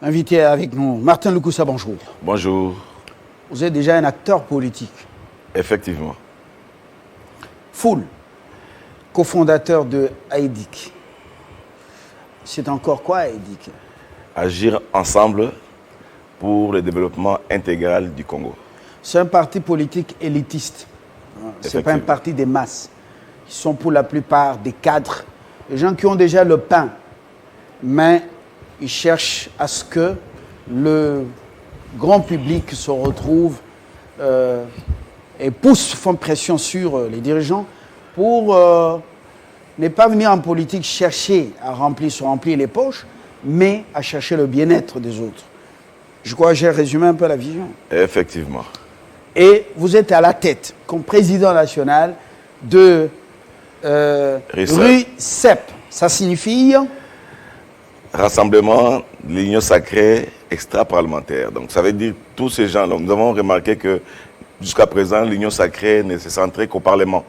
Invité avec nous, Martin Loukoussa, bonjour. Bonjour. Vous êtes déjà un acteur politique. Effectivement. Foul, cofondateur de AEDIC. C'est encore quoi AEDIC? Agir ensemble pour le développement intégral du Congo. C'est un parti politique élitiste. Ce n'est pas un parti des masses. Ils sont pour la plupart des cadres, des gens qui ont déjà le pain. Mais ils cherchent à ce que le grand public se retrouve et font pression sur les dirigeants pour ne pas venir en politique chercher à se remplir les poches, mais à chercher le bien-être des autres. Je crois que j'ai résumé un peu la vision. Effectivement. Et vous êtes à la tête, comme président national, de RUCEP. Ça signifie Rassemblement de l'Union sacrée extra-parlementaire. Donc ça veut dire tous ces gens-là. Nous avons remarqué que jusqu'à présent, l'Union sacrée ne s'est centrée qu'au Parlement,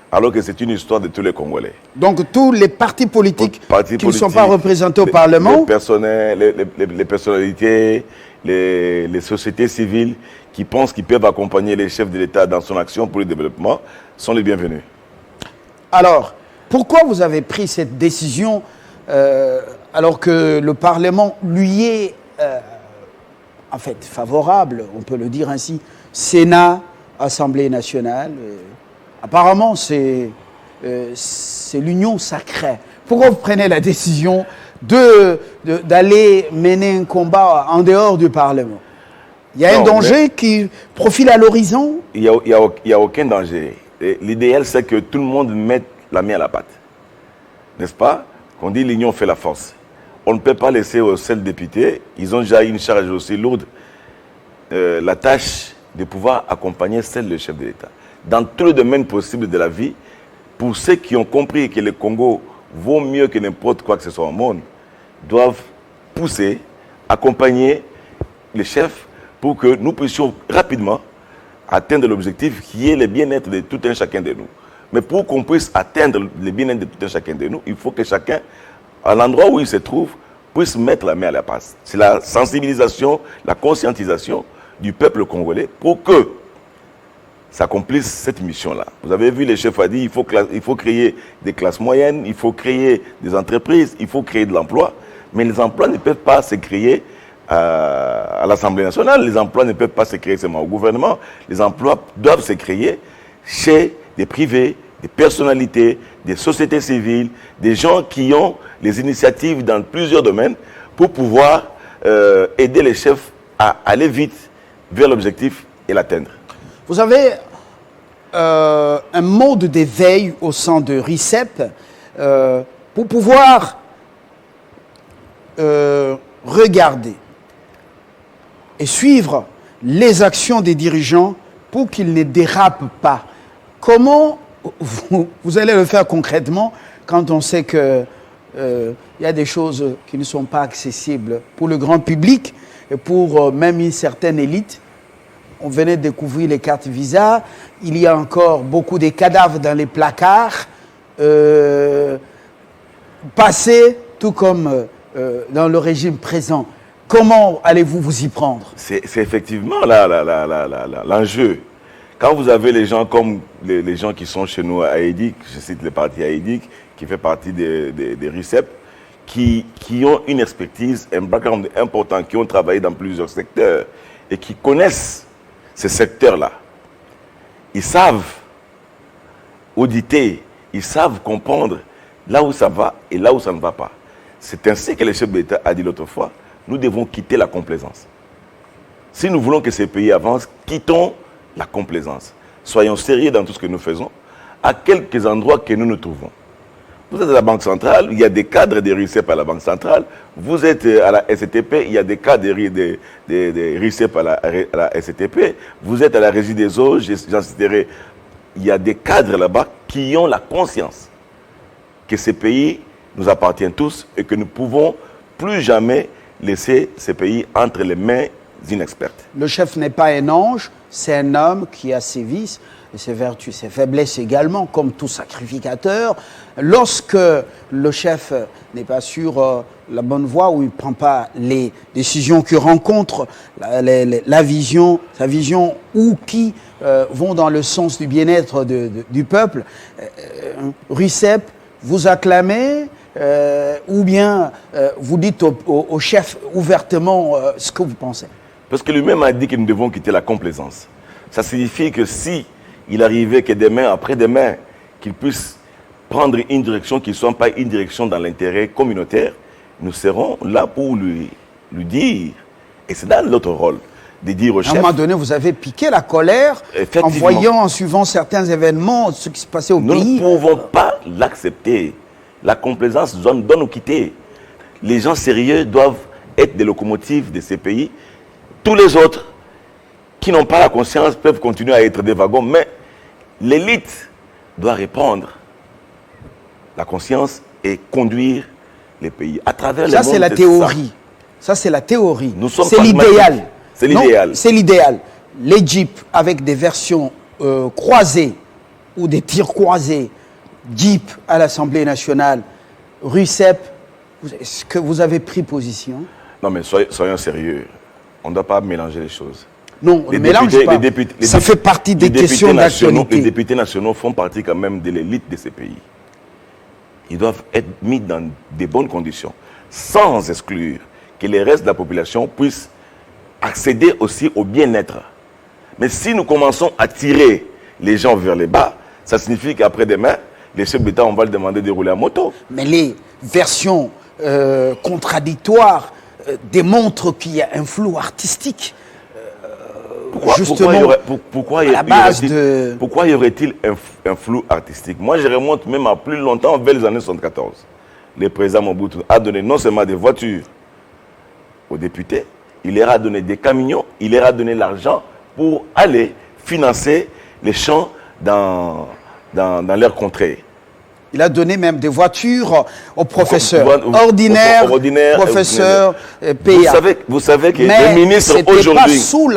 alors que c'est une histoire de tous les Congolais. Donc tous les partis politiques qui ne sont pas représentés au Parlement, les personnalités, les sociétés civiles qui pensent qu'ils peuvent accompagner les chefs de l'État dans son action pour le développement sont les bienvenus. Alors, pourquoi vous avez pris cette décision alors que le Parlement lui est en fait favorable, on peut le dire ainsi, Sénat, Assemblée nationale, apparemment c'est l'union sacrée. Pourquoi vous prenez la décision d'aller mener un combat en dehors du Parlement? Il y a un danger qui profile à l'horizon? Il n'y a aucun danger. L'idéal, c'est que tout le monde mette la main à la pâte. N'est-ce pas? Qu'on dit l'union fait la force. On ne peut pas laisser aux seuls députés, ils ont déjà une charge aussi lourde, la tâche de pouvoir accompagner celle du chef de l'État. Dans tous les domaines possibles de la vie, pour ceux qui ont compris que le Congo vaut mieux que n'importe quoi que ce soit au monde, doivent pousser, accompagner les chefs pour que nous puissions rapidement atteindre l'objectif qui est le bien-être de tout un chacun de nous. Mais pour qu'on puisse atteindre le bien-être de tout un chacun de nous, il faut que chacun, à l'endroit où il se trouve, puisse mettre la main à la pâte. C'est la sensibilisation, la conscientisation du peuple congolais pour que s'accomplisse cette mission-là. Vous avez vu, les chefs ont dit il faut créer des classes moyennes, il faut créer des entreprises, il faut créer de l'emploi. Mais les emplois ne peuvent pas se créer à l'Assemblée nationale, les emplois ne peuvent pas se créer seulement au gouvernement. Les emplois doivent se créer chez des privés, des personnalités, des sociétés civiles, des gens qui ont les initiatives dans plusieurs domaines pour pouvoir aider les chefs à aller vite vers l'objectif et l'atteindre. Vous avez un mode d'éveil au sein de RICEP pour pouvoir regarder et suivre les actions des dirigeants pour qu'ils ne dérapent pas. Comment vous allez le faire concrètement quand on sait qu'il y a des choses qui ne sont pas accessibles pour le grand public et pour même une certaine élite? On venait de découvrir les cartes Visa. Il y a encore beaucoup de cadavres dans les placards, passés, tout comme dans le régime présent. Comment allez-vous vous y prendre? C'est effectivement l'enjeu. Quand vous avez les gens comme les gens qui sont chez nous à AEDIC, je cite le parti AEDIC, qui fait partie des RICEP, qui ont une expertise, un background important, qui ont travaillé dans plusieurs secteurs et qui connaissent ces secteurs-là. Ils savent auditer, ils savent comprendre là où ça va et là où ça ne va pas. C'est ainsi que le chef d'État a dit l'autre fois, nous devons quitter la complaisance. Si nous voulons que ces pays avancent, quittons la complaisance. Soyons sérieux dans tout ce que nous faisons, à quelques endroits que nous nous trouvons. Vous êtes à la Banque centrale, il y a des cadres de RICEP à la Banque centrale. Vous êtes à la SCTP, il y a des cadres de RICEP à la SCTP. Vous êtes à la Régie des eaux, j'en citerai. Il y a des cadres là-bas qui ont la conscience que ces pays nous appartiennent tous et que nous ne pouvons plus jamais laisser ces pays entre les mains inexpertes. Le chef n'est pas un ange, c'est un homme qui a ses vices, et ses vertus, ses faiblesses également, comme tout sacrificateur. Lorsque le chef n'est pas sur la bonne voie, ou il ne prend pas les décisions qui rencontrent sa vision, ou qui vont dans le sens du bien-être du peuple, RUCEP, vous acclamez, ou bien vous dites au chef ouvertement ce que vous pensez? Parce que lui-même a dit que nous devons quitter la complaisance. Ça signifie que si il arrivait que demain, après-demain, qu'il puisse prendre une direction qui ne soit pas une direction dans l'intérêt communautaire, nous serons là pour lui dire, et c'est dans notre rôle, de dire au chef... À un moment donné, vous avez piqué la colère en voyant, en suivant certains événements, ce qui se passait au pays. Nous ne pouvons pas l'accepter. La complaisance doit nous quitter. Les gens sérieux doivent être des locomotives de ces pays. Tous les autres qui n'ont pas la conscience peuvent continuer à être des wagons, mais l'élite doit répondre la conscience et conduire les pays à travers les mondes. Ça, c'est la théorie. Ça, c'est la théorie. C'est l'idéal. C'est l'idéal. C'est l'idéal. Les jeeps avec des versions croisées ou des tirs croisés, Jeep à l'Assemblée nationale, RUCEP, est-ce que vous avez pris position? Non, mais soyons sérieux. On ne doit pas mélanger les choses. Non, on ne mélange pas. Ça fait partie des questions d'actualité. Les députés nationaux font partie quand même de l'élite de ces pays. Ils doivent être mis dans de bonnes conditions, sans exclure que les restes de la population puissent accéder aussi au bien-être. Mais si nous commençons à tirer les gens vers les bas, ça signifie qu'après-demain, les chefs d'État, on va leur demander de rouler à moto. Mais les versions contradictoires démontrent qu'il y a un flou artistique. Pourquoi y aurait-il un flou artistique? Moi, je remonte même à plus longtemps, vers les années 74. Le président Mobutu a donné non seulement des voitures aux députés, il leur a donné des camions, il leur a donné l'argent pour aller financer les champs dans leur contrée. Il a donné même des voitures aux professeurs ordinaires, professeurs payants. Vous savez que les ministres aujourd'hui... Mais ce n'était pas sous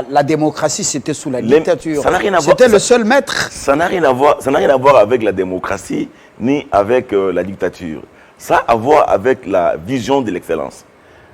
la démocratie, c'était sous la dictature. C'était le seul maître. Ça n'a rien à voir avec la démocratie ni avec la dictature. Ça a à voir avec la vision de l'excellence.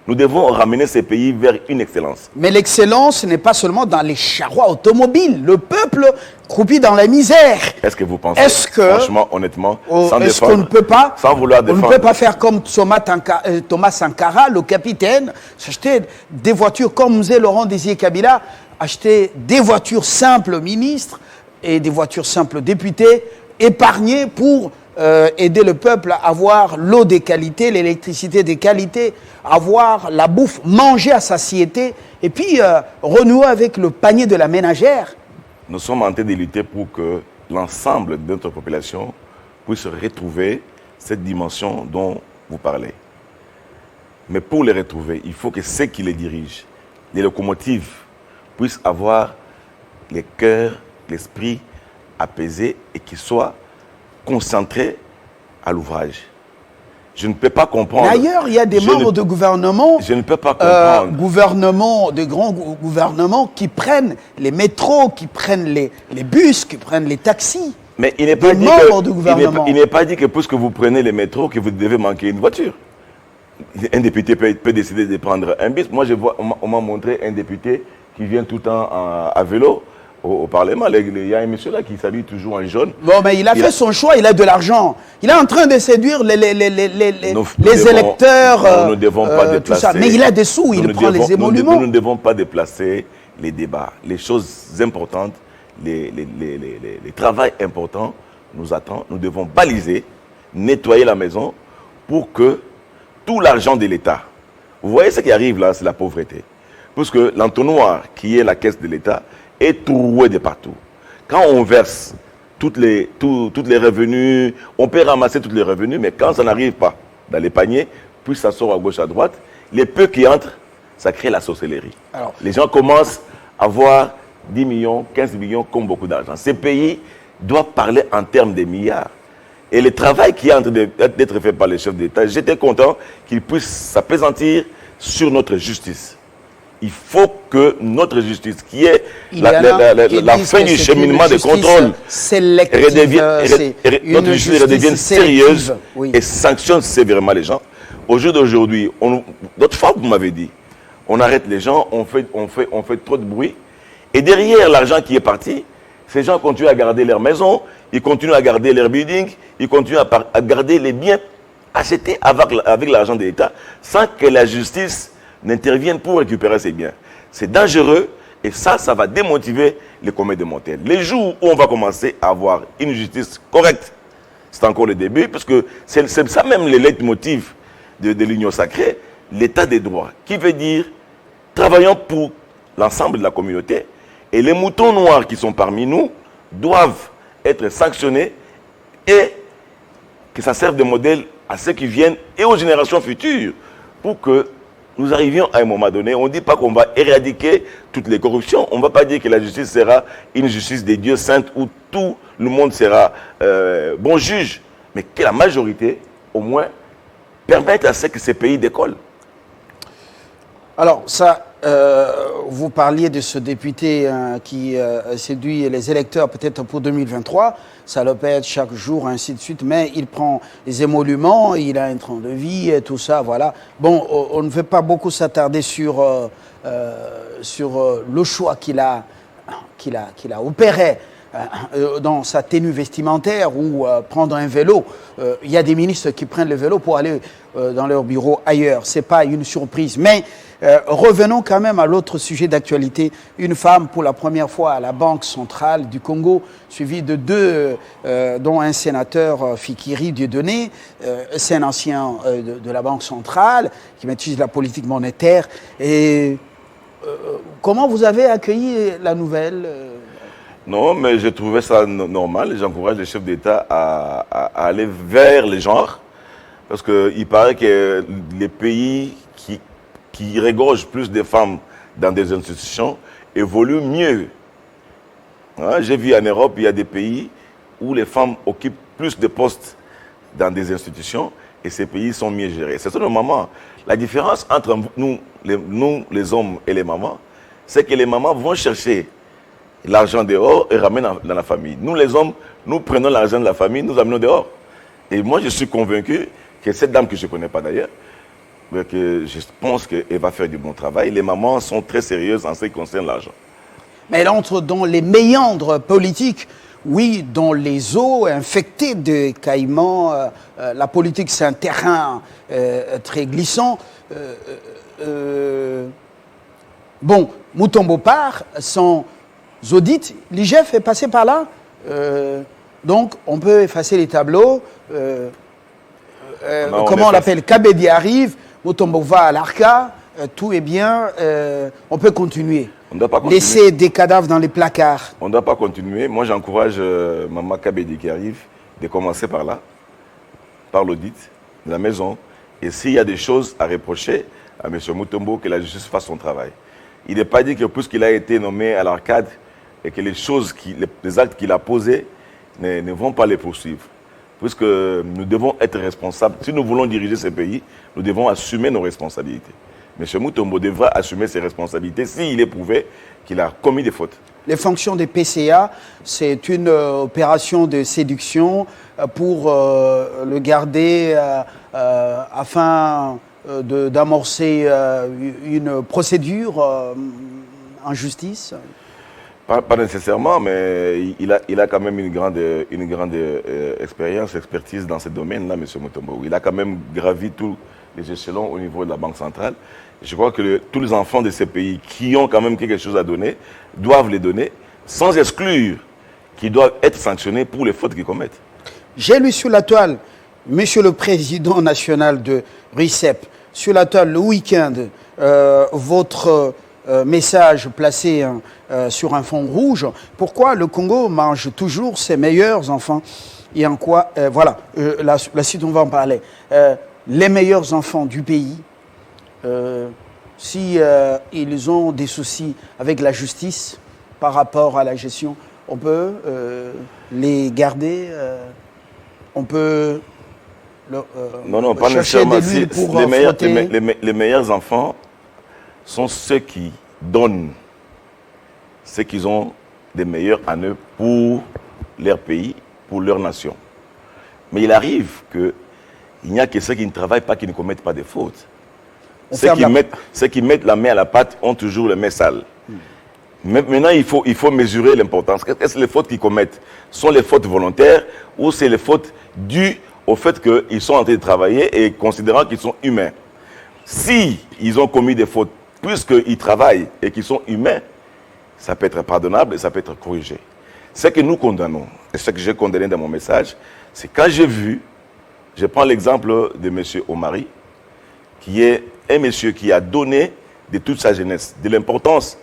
Nous devons ramener ces pays vers une excellence. Mais l'excellence n'est pas seulement dans les charrois automobiles. Le peuple croupit dans la misère. Est-ce que vous pensez, franchement, honnêtement, est-ce qu'on ne peut pas, sans vouloir défendre, on ne peut pas faire comme Thomas Sankara, le capitaine, s'acheter des voitures comme faisait Laurent Désiré Kabila, acheter des voitures simples ministres et des voitures simples députés, épargnées pour aider le peuple à avoir l'eau de qualité, l'électricité de qualité, avoir la bouffe, manger à satiété, et puis renouer avec le panier de la ménagère. Nous sommes en train de lutter pour que l'ensemble de notre population puisse retrouver cette dimension dont vous parlez. Mais pour les retrouver, il faut que ceux qui les dirigent, les locomotives, puissent avoir les cœurs, l'esprit apaisé et qu'ils soient concentrés à l'ouvrage. Je ne peux pas comprendre. D'ailleurs, il y a des membres de gouvernement, je ne peux pas comprendre. De grands gouvernements qui prennent les métros, qui prennent les bus, qui prennent les taxis. Mais il n'est pas dit que puisque vous prenez les métros, que vous devez manquer une voiture. Un député peut décider de prendre un bus. Moi, on m'a montré un député qui vient tout le temps à vélo au Parlement. Il y a un monsieur là qui s'habille toujours en jaune. Bon, mais il a fait son choix, il a de l'argent. Il est en train de séduire les électeurs. Nous ne devons pas déplacer. Tout ça. Mais il a des sous, il prend les émoluments. Nous ne devons pas déplacer les débats. Les choses importantes, les travaux importants nous attendent. Nous devons baliser, nettoyer la maison pour que tout l'argent de l'État. Vous voyez ce qui arrive là, c'est la pauvreté. Parce que l'entonnoir qui est la caisse de l'État est troué de partout. Quand on verse toutes les revenus, on peut ramasser tous les revenus, mais quand ça n'arrive pas dans les paniers, puis ça sort à gauche, à droite, les peu qui entrent, ça crée la sorcellerie. Alors, les gens commencent à avoir 10 millions, 15 millions comme beaucoup d'argent. Ces pays doivent parler en termes de milliards. Et le travail qui est en train d'être fait par les chefs d'État, j'étais content qu'ils puissent s'appesantir sur notre justice. il faut que notre justice, qui est Il y la en a la qui disent fin que du c'est cheminement une de justice contrôle, sélective, notre justice redevienne sérieuse et sanctionne sévèrement les gens. Au jour d'aujourd'hui, d'autres fois, vous m'avez dit, on arrête les gens, on fait trop de bruit. Et derrière l'argent qui est parti, ces gens continuent à garder leur maison, ils continuent à garder leur building, ils continuent à garder les biens achetés avec l'argent de l'État, sans que la justice n'intervienne pour récupérer ces biens. C'est dangereux et ça va démotiver les comètes de mortels. Les jours où on va commencer à avoir une justice correcte, c'est encore le début, parce que c'est ça même le leitmotiv de l'Union sacrée, l'état des droits, qui veut dire travaillons pour l'ensemble de la communauté et les moutons noirs qui sont parmi nous doivent être sanctionnés et que ça serve de modèle à ceux qui viennent et aux générations futures pour que nous arrivions à un moment donné. On ne dit pas qu'on va éradiquer toutes les corruptions. On ne va pas dire que la justice sera une justice des dieux saints où tout le monde sera bon juge, mais que la majorité, au moins, permette à ce que ces pays décollent. Alors, ça, vous parliez de ce député qui séduit les électeurs peut-être pour 2023. Ça le pète chaque jour, ainsi de suite. Mais il prend les émoluments, il a un train de vie, et tout ça, voilà. Bon, on ne veut pas beaucoup s'attarder sur le choix qu'il a opéré dans sa tenue vestimentaire ou prendre un vélo. Il y a des ministres qui prennent le vélo pour aller dans leur bureau ailleurs. Ce n'est pas une surprise. Mais revenons quand même à l'autre sujet d'actualité. Une femme pour la première fois à la Banque centrale du Congo, suivie de deux, dont un sénateur, Fikiri Dieudonné. C'est un ancien de la Banque centrale qui maîtrise la politique monétaire. Et comment vous avez accueilli la nouvelle Non, mais je trouvais ça normal. J'encourage les chefs d'État à aller vers les genres. Parce qu'il paraît que les pays qui regorgent plus de femmes dans des institutions évoluent mieux. Hein, j'ai vu en Europe, il y a des pays où les femmes occupent plus de postes dans des institutions et ces pays sont mieux gérés. C'est ça le moment. La différence entre nous, les hommes et les mamans, c'est que les mamans vont chercher l'argent dehors et ramènent dans la famille. Nous, les hommes, nous prenons l'argent de la famille, nous amenons dehors. Et moi, je suis convaincu que cette dame que je ne connais pas d'ailleurs, mais que je pense qu'elle va faire du bon travail. Les mamans sont très sérieuses en ce qui concerne l'argent. Mais elle entre dans les méandres politiques, oui, dans les eaux infectées de caïmans. La politique, c'est un terrain très glissant. Bon, Mutombo part, sans audit, l'IGF est passé par là. Donc, on peut effacer les tableaux. Comment on l'appelle? Kabedi arrive, Mutombo va à l'ARCA, tout est bien, on peut continuer. On doit pas continuer. Laisser des cadavres dans les placards. On ne doit pas continuer. Moi, j'encourage Maman Kabedi qui arrive de commencer par là, par l'audit de la maison. Et s'il y a des choses à reprocher à M. Mutombo, que la justice fasse son travail. Il n'est pas dit que puisqu'il a été nommé à l'ARCAD et que les actes qu'il a posés ne vont pas les poursuivre. Puisque nous devons être responsables. Si nous voulons diriger ce pays, nous devons assumer nos responsabilités. M. Mutombo devra assumer ses responsabilités s'il est prouvé qu'il a commis des fautes. Les fonctions des PCA, c'est une opération de séduction pour le garder afin d'amorcer une procédure en justice. Pas nécessairement, mais il a quand même une grande expertise dans ce domaine-là, M. Mutombo. Il a quand même gravi tous les échelons au niveau de la Banque centrale. Je crois que tous les enfants de ces pays qui ont quand même quelque chose à donner doivent les donner, sans exclure qu'ils doivent être sanctionnés pour les fautes qu'ils commettent. J'ai lu sur la toile, Monsieur le Président national de RICEP, sur la toile le week-end, votre message placé sur un fond rouge. Pourquoi le Congo mange toujours ses meilleurs enfants? Et en quoi, voilà, la suite on va en parler. Les meilleurs enfants du pays, si ils ont des soucis avec la justice par rapport à la gestion, on peut les garder, on peut non, pas chercher nécessairement. des l'huile pour les meilleurs enfants sont ceux qui donnent ce qu'ils ont de meilleur en eux pour leur pays, pour leur nation. Mais il arrive qu'il n'y a que ceux qui ne travaillent pas, qui ne commettent pas de fautes. Ceux qui mettent la main à la pâte ont toujours les mains sales. Maintenant, il faut mesurer l'importance. Est-ce que les fautes qu'ils commettent sont les fautes volontaires ou c'est les fautes dues au fait qu'ils sont en train de travailler et considérant qu'ils sont humains? Si ils ont commis des fautes, puisqu'ils travaillent et qu'ils sont humains, ça peut être pardonnable et ça peut être corrigé. Ce que nous condamnons, et ce que j'ai condamné dans mon message, c'est quand j'ai vu, je prends l'exemple de M. Omari, qui est un monsieur qui a donné de toute sa jeunesse, de l'importance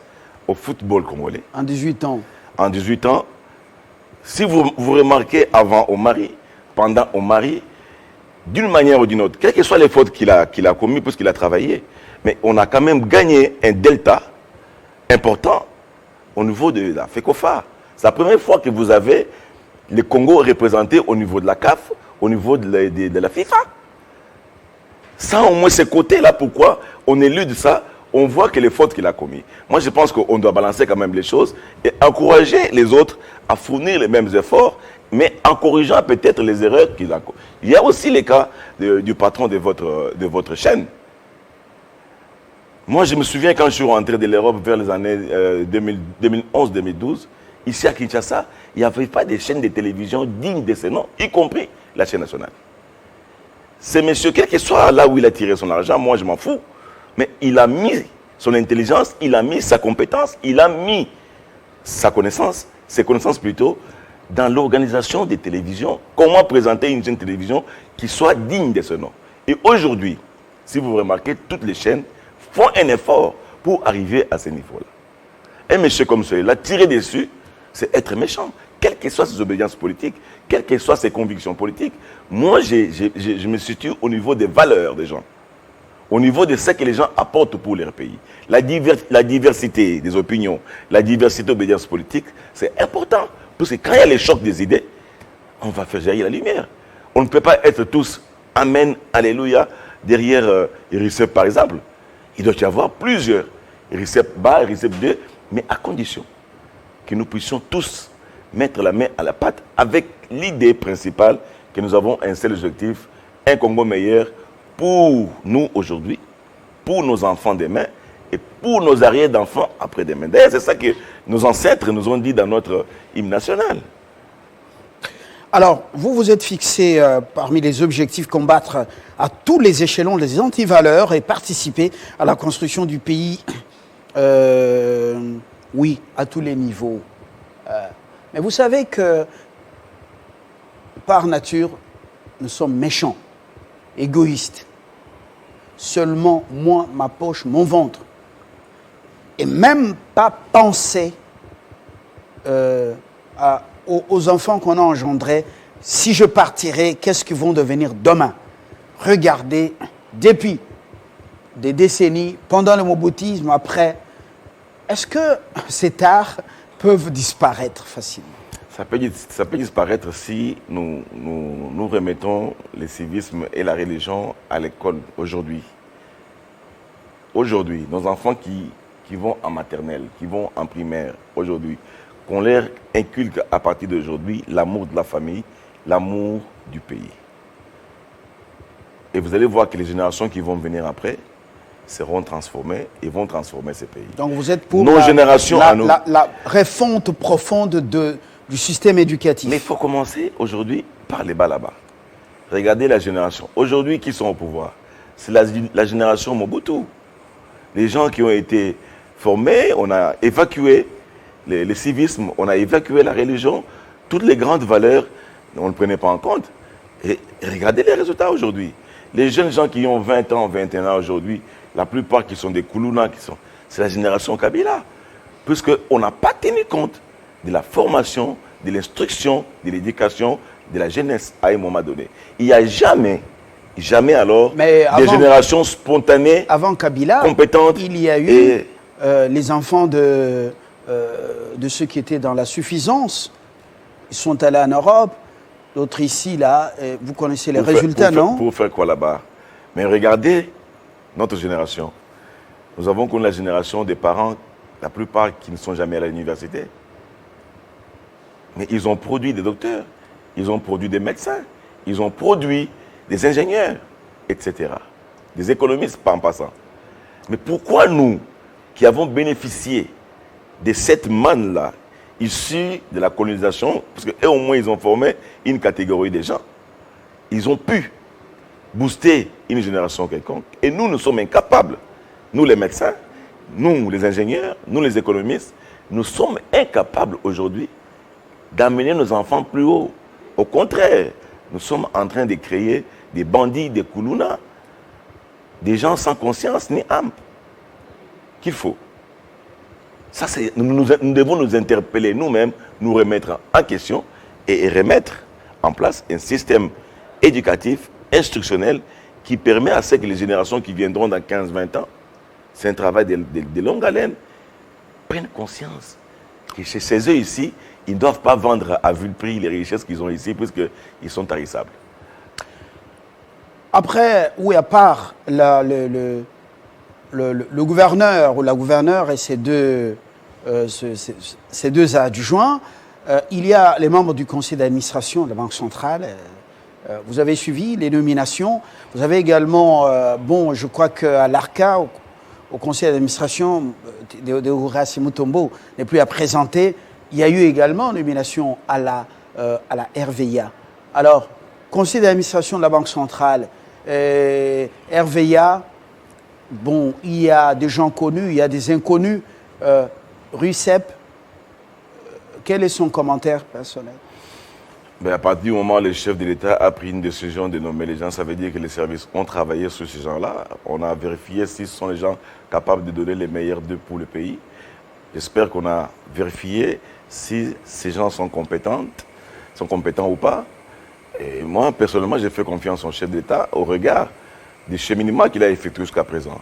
au football congolais. En 18 ans. En 18 ans. Si vous remarquez avant Omari, pendant Omari, d'une manière ou d'une autre, quelles que soient les fautes qu'il a commises puisqu'il a travaillé, mais on a quand même gagné un delta important au niveau de la FECOFA. C'est la première fois que vous avez le Congo représenté au niveau de la CAF, au niveau de la FIFA. Sans au moins ce côté-là, pourquoi on élude ça? On voit que les fautes qu'il a commises. Moi, je pense qu'on doit balancer quand même les choses et encourager les autres à fournir les mêmes efforts, mais en corrigeant peut-être les erreurs qu'ils ont commises. Il y a aussi les cas du patron de votre chaîne. Moi, je me souviens quand je suis rentré de l'Europe vers les années 2011-2012, ici à Kinshasa, il n'y avait pas de chaîne de télévision digne de ce nom, y compris la chaîne nationale. Ce monsieur, quel que soit là où il a tiré son argent, moi je m'en fous, mais il a mis son intelligence, il a mis sa compétence, il a mis sa connaissance, ses connaissances plutôt, dans l'organisation des télévisions. Comment présenter une chaîne de télévision qui soit digne de ce nom. Et aujourd'hui, si vous remarquez, toutes les chaînes font un effort pour arriver à ce niveau-là. Un monsieur comme celui-là, tirer dessus, c'est être méchant. Quelles que soient ses obédiences politiques, quelles que soient ses convictions politiques, moi, je me situe au niveau des valeurs des gens, au niveau de ce que les gens apportent pour leur pays. La diversité des opinions, la diversité d'obédiences politiques, c'est important. Parce que quand il y a les chocs des idées, on va faire jaillir la lumière. On ne peut pas être tous, amen, alléluia, derrière RICEP par exemple. Il doit y avoir plusieurs, RICEP bas, RICEP 2, mais à condition que nous puissions tous mettre la main à la pâte avec l'idée principale que nous avons un seul objectif, un Congo meilleur pour nous aujourd'hui, pour nos enfants demain et pour nos arrières d'enfants après-demain. D'ailleurs, c'est ça que nos ancêtres nous ont dit dans notre hymne national. Alors, vous vous êtes fixé parmi les objectifs combattre à tous les échelons les antivaleurs et participer à la construction du pays, oui, à tous les niveaux. Mais vous savez que, par nature, nous sommes méchants, égoïstes. Seulement moi, ma poche, mon ventre. Et même pas penser aux enfants qu'on a engendrés. Si je partirais, qu'est-ce qu'ils vont devenir demain? Regardez, depuis des décennies, pendant le moboutisme, après, est-ce que ces arts peuvent disparaître facilement? Ça peut disparaître si nous remettons le civisme et la religion à l'école aujourd'hui. Aujourd'hui, nos enfants qui vont en maternelle, qui vont en primaire, aujourd'hui, qu'on leur inculque à partir d'aujourd'hui l'amour de la famille, l'amour du pays. Et vous allez voir que les générations qui vont venir après seront transformées et vont transformer ces pays. Donc vous êtes pour la refonte profonde du système éducatif. Mais il faut commencer aujourd'hui par les bas là-bas. Regardez la génération. Aujourd'hui, qui sont au pouvoir? C'est la génération Mobutu. Les gens qui ont été formés, on a évacué le civisme, on a évacué la religion, toutes les grandes valeurs, on ne prenait pas en compte. Et regardez les résultats aujourd'hui. Les jeunes gens qui ont 20 ans, 21 ans aujourd'hui, la plupart qui sont des Koulouna, c'est la génération Kabila. Puisqu'on n'a pas tenu compte de la formation, de l'instruction, de l'éducation, de la jeunesse à un moment donné. Il n'y a jamais alors des générations spontanées, avant Kabila, compétentes. Il y a eu les enfants de ceux qui étaient dans la suffisance. Ils sont allés en Europe, d'autres ici, là. Vous connaissez les résultats, non? Pour faire quoi là-bas? Mais regardez notre génération. nous avons connu la génération des parents, la plupart qui ne sont jamais à l'université. Mais ils ont produit des docteurs, ils ont produit des médecins, ils ont produit des ingénieurs, etc. Des économistes, pas en passant. Mais pourquoi nous, qui avons bénéficié de cette manne-là, issue de la colonisation, parce qu'eux au moins ils ont formé une catégorie de gens, ils ont pu booster une génération quelconque, et nous sommes incapables, nous les médecins, nous les ingénieurs, nous les économistes, nous sommes incapables aujourd'hui d'amener nos enfants plus haut. Au contraire, nous sommes en train de créer des bandits, des koulounas, des gens sans conscience ni âme. Qu'il faut. Ça, nous devons nous interpeller nous-mêmes, nous remettre en question et remettre en place un système éducatif, instructionnel, qui permet à ce que les générations qui viendront dans 15-20 ans, c'est un travail de longue haleine, prennent conscience que chez eux ici, ils ne doivent pas vendre à vil prix les richesses qu'ils ont ici, puisqu'ils sont tarissables. Après, oui, à part le gouverneur ou la gouverneure et ses deux adjoints, il y a les membres du conseil d'administration de la Banque centrale. Vous avez suivi les nominations. Vous avez également, je crois qu'à l'ARCA, au conseil d'administration, Deograci Mutombo n'est plus à présenter. Il y a eu également nomination à la RVIA. Alors, conseil d'administration de la Banque centrale, RVIA, bon, il y a des gens connus, il y a des inconnus. RUCEP, quel est son commentaire personnel? À partir du moment où le chef de l'État a pris une décision de nommer les gens, ça veut dire que les services ont travaillé sur ces gens-là. On a vérifié si ce sont les gens capables de donner les meilleurs d'eux pour le pays. J'espère qu'on a vérifié si ces gens sont compétents ou pas. Et moi, personnellement, j'ai fait confiance au chef d'État au regard des cheminements qu'il a effectués jusqu'à présent.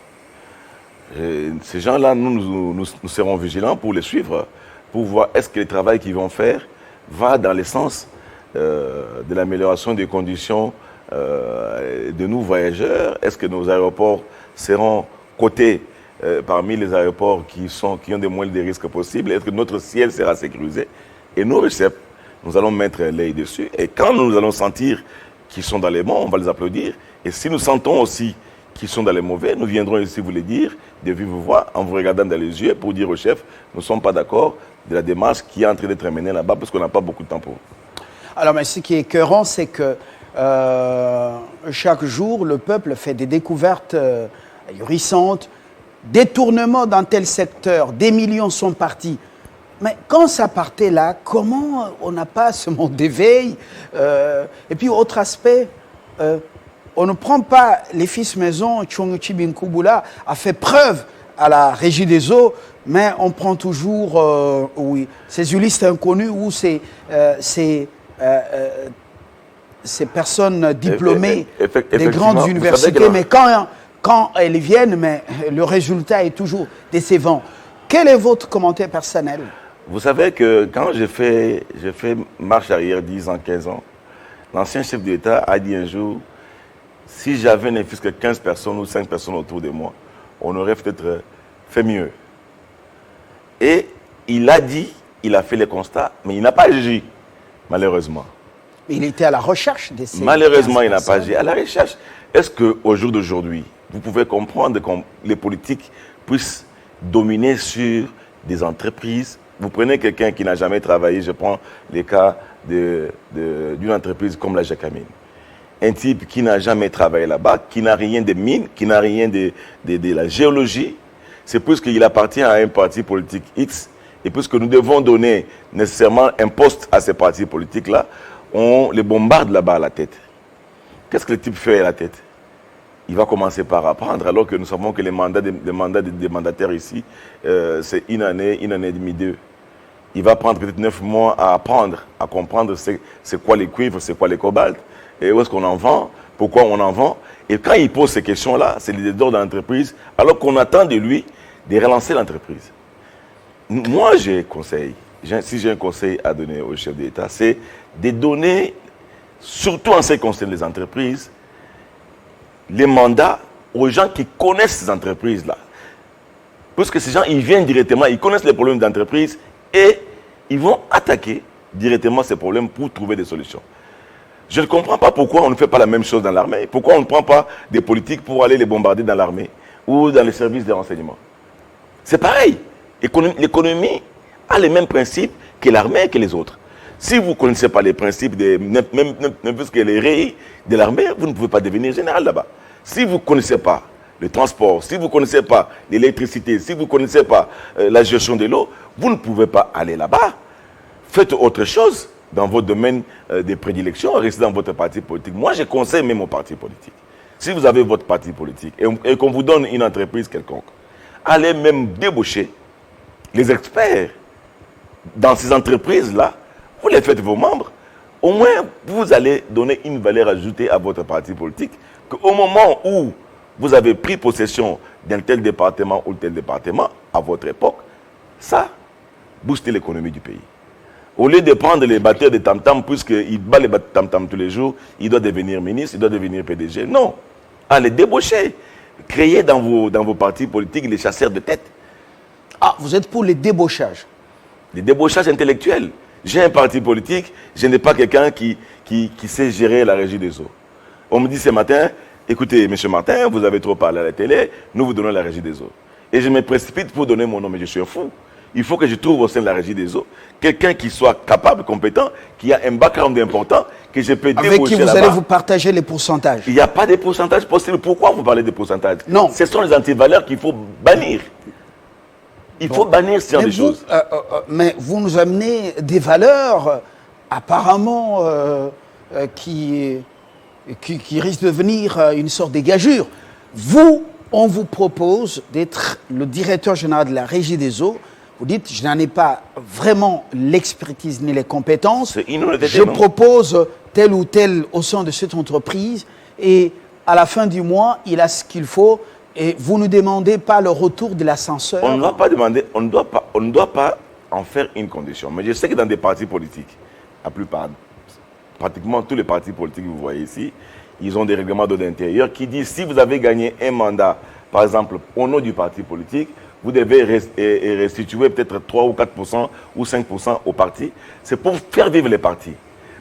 Et ces gens-là, nous serons vigilants pour les suivre, pour voir est-ce que le travail qu'ils vont faire va dans le sens de l'amélioration des conditions de nos voyageurs. Est-ce que nos aéroports seront cotés parmi les aéroports qui ont des moins de risques possibles? Est-ce que notre ciel sera sécurisé? Et nos recettes, nous allons mettre l'œil dessus. Et quand nous allons sentir qu'ils sont dans les bons, on va les applaudir. Et si nous sentons aussi qu'ils sont dans les mauvais, nous viendrons ici vous les dire, de vive voix, en vous regardant dans les yeux, pour dire au chef, nous ne sommes pas d'accord de la démarche qui est en train d'être menée là-bas, parce qu'on n'a pas beaucoup de temps pour. Alors, mais ce qui est écœurant, c'est que chaque jour, le peuple fait des découvertes ahurissantes, détournements dans tel secteur, des millions sont partis. Mais quand ça partait là, comment on n'a pas ce monde d'éveil? Et puis, autre aspect, on ne prend pas les fils maison, Tchonguchi Binkouboula a fait preuve à la régie des eaux, mais on prend toujours ces juristes inconnus ou ces personnes diplômées des grandes universités. Mais quand elles viennent, mais le résultat est toujours décevant. Quel est votre commentaire personnel? Vous savez que quand j'ai fait marche arrière 10 ans, 15 ans, l'ancien chef de l'État a dit un jour, si j'avais ne fût-ce que 15 personnes ou 5 personnes autour de moi, on aurait peut-être fait mieux. Et il a dit, il a fait les constats, mais il n'a pas agi, malheureusement. Il était à la recherche de ces Malheureusement, il n'a pas agi. À la recherche, est-ce qu'au jour d'aujourd'hui, vous pouvez comprendre que les politiques puissent dominer sur des entreprises? Vous prenez quelqu'un qui n'a jamais travaillé, je prends les cas d'une entreprise comme la Jacamine. Un type qui n'a jamais travaillé là-bas, qui n'a rien de mine, qui n'a rien de la géologie, c'est puisqu'il appartient à un parti politique X, et puisque nous devons donner nécessairement un poste à ces partis politiques-là, on les bombarde là-bas à la tête. Qu'est-ce que le type fait à la tête? Il va commencer par apprendre, alors que nous savons que les mandats des mandataires ici, c'est une année et demie, 2. Il va prendre peut-être 9 mois à apprendre, à comprendre c'est quoi les cuivres, c'est quoi les cobaltes, et où est-ce qu'on en vend, pourquoi on en vend. Et quand il pose ces questions-là, c'est l'idée d'ordre de l'entreprise, alors qu'on attend de lui de relancer l'entreprise. Moi, j'ai un conseil. Si j'ai un conseil à donner au chef d'État, c'est de donner, surtout en ce qui concerne les entreprises, les mandats aux gens qui connaissent ces entreprises-là. Parce que ces gens, ils viennent directement, ils connaissent les problèmes d'entreprise et ils vont attaquer directement ces problèmes pour trouver des solutions. Je ne comprends pas pourquoi on ne fait pas la même chose dans l'armée. Pourquoi on ne prend pas des politiques pour aller les bombarder dans l'armée ou dans les services de renseignement. C'est pareil. L'économie a les mêmes principes que l'armée et que les autres. Si vous ne connaissez pas les principes, même plus que les règles de l'armée, vous ne pouvez pas devenir général là-bas. Si vous ne connaissez pas le transport, si vous ne connaissez pas l'électricité, si vous ne connaissez pas la gestion de l'eau, vous ne pouvez pas aller là-bas. Faites autre chose dans votre domaine de prédilection, restez dans votre parti politique. Moi, je conseille même au parti politique. Si vous avez votre parti politique et qu'on vous donne une entreprise quelconque, allez même débaucher les experts dans ces entreprises-là, vous les faites vos membres, au moins vous allez donner une valeur ajoutée à votre parti politique, qu'au moment où vous avez pris possession d'un tel département ou tel département, à votre époque, ça booste l'économie du pays. Au lieu de prendre les batteurs de tam-tam, puisqu'il bat les tam-tam tous les jours, il doit devenir ministre, il doit devenir PDG. Non. Allez débaucher. Créez dans vos partis politiques les chasseurs de tête. Ah, vous êtes pour les débauchages? Les débauchages intellectuels. J'ai un parti politique, je n'ai pas quelqu'un qui sait gérer la régie des eaux. On me dit ce matin, écoutez, M. Martin, vous avez trop parlé à la télé, nous vous donnons la régie des eaux. Et je me précipite pour donner mon nom, mais je suis un fou. Il faut que je trouve au sein de la régie des eaux quelqu'un qui soit capable, compétent, qui a un background important, que je peux débaucher. Avec qui vous allez vous partager les pourcentages? Il n'y a pas de pourcentage possible. Pourquoi vous parlez de pourcentage? Non. Ce sont les antivaleurs qu'il faut bannir. Il faut bannir ce genre de choses. Mais vous nous amenez des valeurs apparemment qui risquent de devenir une sorte de gageure. Vous, on vous propose d'être le directeur général de la Régie des eaux. Vous dites, je n'en ai pas vraiment l'expertise ni les compétences. Je propose tel ou tel au sein de cette entreprise et à la fin du mois, il a ce qu'il faut et vous ne demandez pas le retour de l'ascenseur. On ne doit pas demander, on ne doit pas en faire une condition. Mais je sais que dans des partis politiques, la plupart, pratiquement tous les partis politiques que vous voyez ici, ils ont des règlements d'ordre intérieur qui disent si vous avez gagné un mandat, par exemple, au nom du parti politique, vous devez restituer peut-être 3 ou 4% ou 5% au parti. C'est pour faire vivre les partis.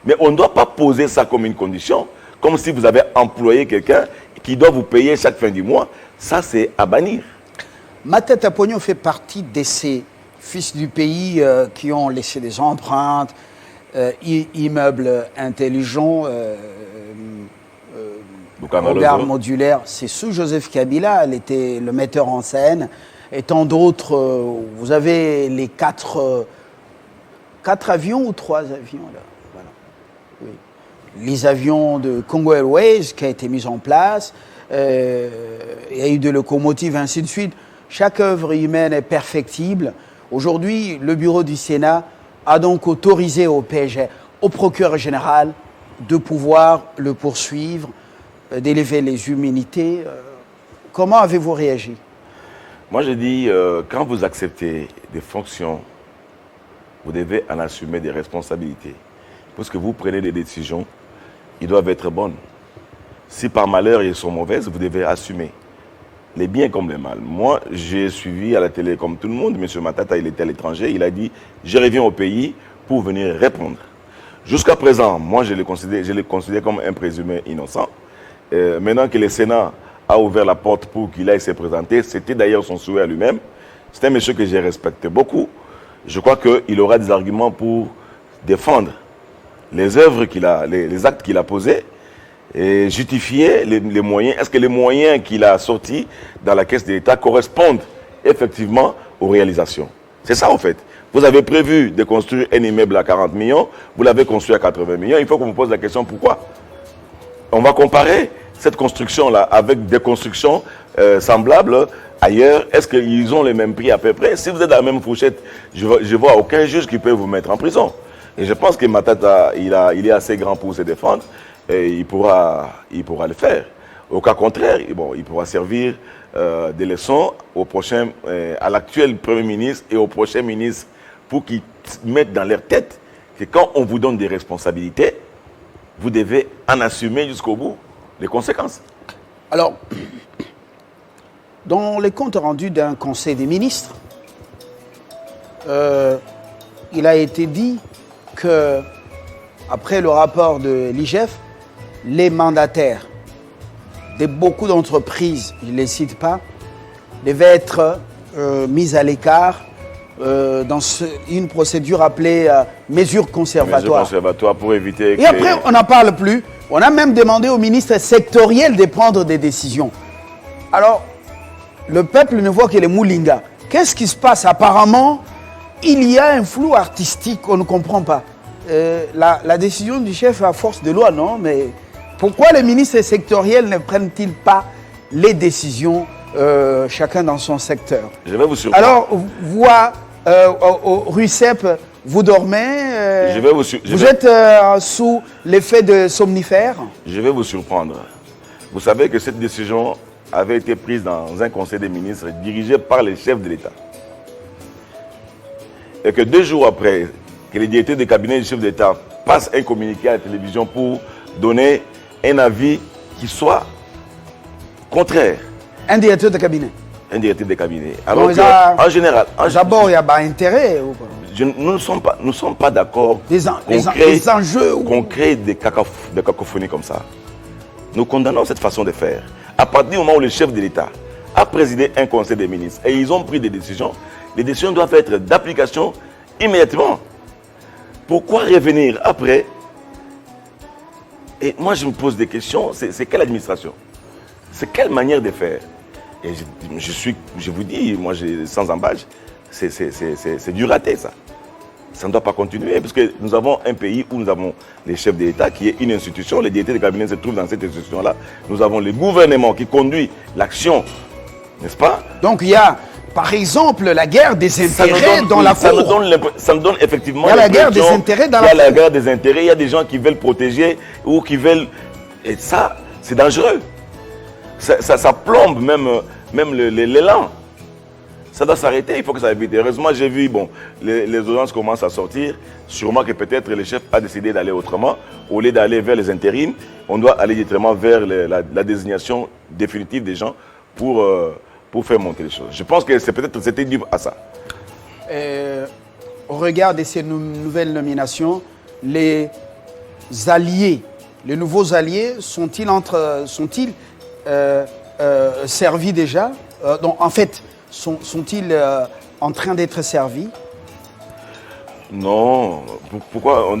Mais on ne doit pas poser ça comme une condition, comme si vous avez employé quelqu'un qui doit vous payer chaque fin du mois. Ça, c'est à bannir. Matata Pognon fait partie de ces fils du pays qui ont laissé des empreintes, immeubles intelligents, regard modulaire. C'est sous Joseph Kabila, elle était le metteur en scène. Et tant d'autres, vous avez les 4 avions ou 3 avions là. Voilà. Oui. Les avions de Congo Airways qui a été mis en place, il y a eu des locomotives, ainsi de suite. Chaque œuvre humaine est perfectible. Aujourd'hui, le bureau du Sénat a donc autorisé au PSG, au procureur général, de pouvoir le poursuivre, d'élever les humilités. Comment avez-vous réagi? Moi, je dis, quand vous acceptez des fonctions, vous devez en assumer des responsabilités. Parce que vous prenez des décisions, ils doivent être bonnes. Si par malheur elles sont mauvaises, vous devez assumer. Les biens comme les mal. Moi, j'ai suivi à la télé comme tout le monde. M. Matata, il était à l'étranger. Il a dit, je reviens au pays pour venir répondre. Jusqu'à présent, moi, je l'ai considéré comme un présumé innocent. Maintenant que le Sénat a ouvert la porte pour qu'il aille se présenter. C'était d'ailleurs son souhait à lui-même. C'est un monsieur que j'ai respecté beaucoup. Je crois qu'il aura des arguments pour défendre les œuvres qu'il a, les actes qu'il a posés et justifier les moyens. Est-ce que les moyens qu'il a sortis dans la caisse de l'État correspondent effectivement aux réalisations? C'est ça en fait. Vous avez prévu de construire un immeuble à 40 millions, vous l'avez construit à 80 millions. Il faut qu'on vous pose la question pourquoi. On va comparer cette construction-là avec des constructions semblables ailleurs. Est-ce qu'ils ont les mêmes prix à peu près? Si vous êtes dans la même fourchette, je ne vois aucun juge qui peut vous mettre en prison. Et je pense que Matata, il est assez grand pour se défendre et il pourra le faire. Au cas contraire, bon, il pourra servir des leçons à l'actuel Premier ministre et au prochain ministre pour qu'ils mettent dans leur tête que quand on vous donne des responsabilités, vous devez en assumer jusqu'au bout les conséquences. Alors, Dans les comptes rendus d'un conseil des ministres, il a été dit que, après le rapport de l'IGF, les mandataires de beaucoup d'entreprises, je ne les cite pas, devaient être mis à l'écart dans une procédure appelée mesure conservatoire. Mesure conservatoire pour éviter. Et après, on n'en parle plus. On a même demandé au ministre sectoriel de prendre des décisions. Alors, le peuple ne voit que les moulingas. Qu'est-ce qui se passe? Apparemment, il y a un flou artistique qu'on ne comprend pas. La décision du chef à force de loi, non? Mais pourquoi les ministres sectoriels ne prennent-ils pas les décisions chacun dans son secteur? Je vais vous surprendre. Alors, au RUCEP, vous dormez, vous êtes sous l'effet de somnifères? Je vais vous surprendre. Vous savez que cette décision avait été prise dans un conseil des ministres dirigé par les chefs de l'État. Et que 2 jours après que les directeurs de cabinet du chef de l'État passent un communiqué à la télévision pour donner un avis qui soit contraire. Un directeur de cabinet? Un directeur de cabinet. Alors Donc, en général... D'abord, il y a intérêt ou pas? Nous ne sommes pas d'accord qu'on crée des cacophonies comme ça. Nous condamnons cette façon de faire. À partir du moment où le chef de l'État a présidé un conseil des ministres et ils ont pris des décisions, les décisions doivent être d'application immédiatement. Pourquoi revenir après? Et moi, je me pose des questions. C'est quelle administration? C'est quelle manière de faire? Et je vous dis, moi, sans embâche, c'est du raté, ça. Ça ne doit pas continuer, parce que nous avons un pays où nous avons les chefs d'État, qui est une institution, les directeurs de cabinet se trouvent dans cette institution-là. Nous avons le gouvernement qui conduit l'action, n'est-ce pas? Donc il y a, par exemple, la guerre des intérêts dans la cour. Ça me donne effectivement la guerre des intérêts dans la cour. Il y a la guerre des intérêts, il y a des gens qui veulent protéger ou qui veulent... Et ça, c'est dangereux. Ça plombe même l'élan. Ça doit s'arrêter, il faut que ça évite. Heureusement, j'ai vu, les audiences commencent à sortir. Sûrement que peut-être le chef a décidé d'aller autrement. Au lieu d'aller vers les intérims, on doit aller directement vers la désignation définitive des gens pour faire monter les choses. Je pense que c'était dû à ça. Au regard de ces nouvelles nominations, les nouveaux alliés sont-ils servis déjà? Donc, en fait, sont-ils en train d'être servis? Non. Pourquoi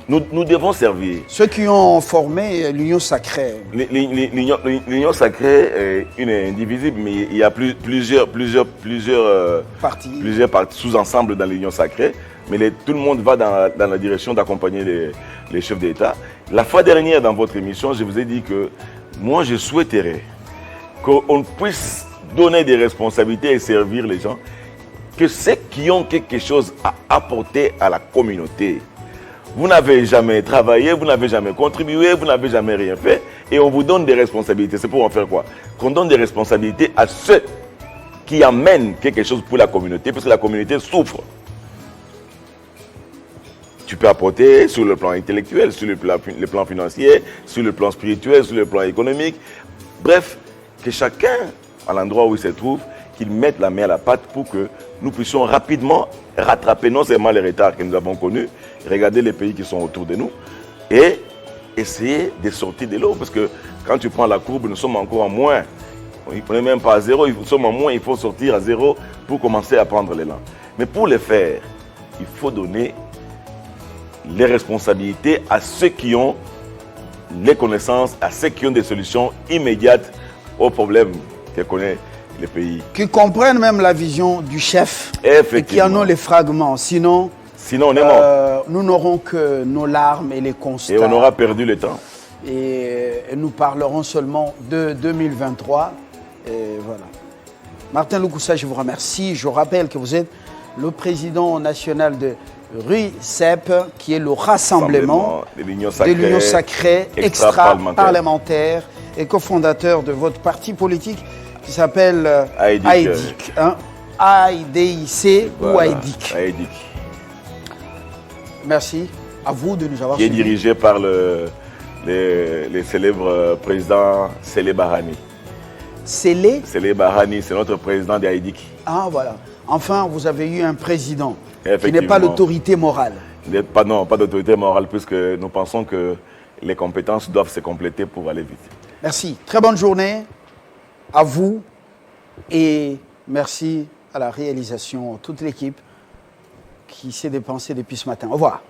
nous devons servir. Ceux qui ont formé l'Union sacrée. L'Union sacrée est une indivisible, mais il y a plusieurs parties, sous-ensembles dans l'Union sacrée. Mais tout le monde va dans la direction d'accompagner les chefs d'État. La fois dernière, dans votre émission, je vous ai dit que moi, je souhaiterais qu'on puisse donner des responsabilités et servir les gens, que ceux qui ont quelque chose à apporter à la communauté. Vous n'avez jamais travaillé, vous n'avez jamais contribué, vous n'avez jamais rien fait, et on vous donne des responsabilités. C'est pour en faire quoi? Qu'on donne des responsabilités à ceux qui amènent quelque chose pour la communauté, parce que la communauté souffre. Tu peux apporter sur le plan intellectuel, sur le plan financier, sur le plan spirituel, sur le plan économique. Bref, que chacun, à l'endroit où il se trouve, qu'il mette la main à la pâte pour que nous puissions rapidement rattraper non seulement les retards que nous avons connus, regarder les pays qui sont autour de nous et essayer de sortir de l'eau. Parce que quand tu prends la courbe, nous sommes encore en moins. On n'est même pas à zéro, nous sommes en moins, il faut sortir à zéro pour commencer à prendre l'élan. Mais pour le faire, il faut donner les responsabilités à ceux qui ont les connaissances, à ceux qui ont des solutions immédiates aux problèmes que connaît le pays. Qui comprennent même la vision du chef et qui en ont les fragments. Sinon on est mort. Nous n'aurons que nos larmes et les constats. Et on aura perdu le temps. Et nous parlerons seulement de 2023. Et voilà. Martin Loukoussa, je vous remercie. Je rappelle que vous êtes le président national de RUCEP, qui est le rassemblement de l'Union sacrée extra-parlementaire et cofondateur de votre parti politique qui s'appelle AIDIC. AIDIC ou AIDIC. Merci à vous de nous avoir suivis. Qui est dirigé par le célèbre président Sélé Barhani. Sélé. Sélé Barhani, c'est notre président d'Aïdik. Ah, voilà. Enfin, vous avez eu un président qui n'est pas Effectivement. l'autorité morale. Non, pas d'autorité morale, puisque nous pensons que les compétences doivent se compléter pour aller vite. Merci. Très bonne journée à vous et merci à la réalisation, toute l'équipe qui s'est dépensée depuis ce matin. Au revoir.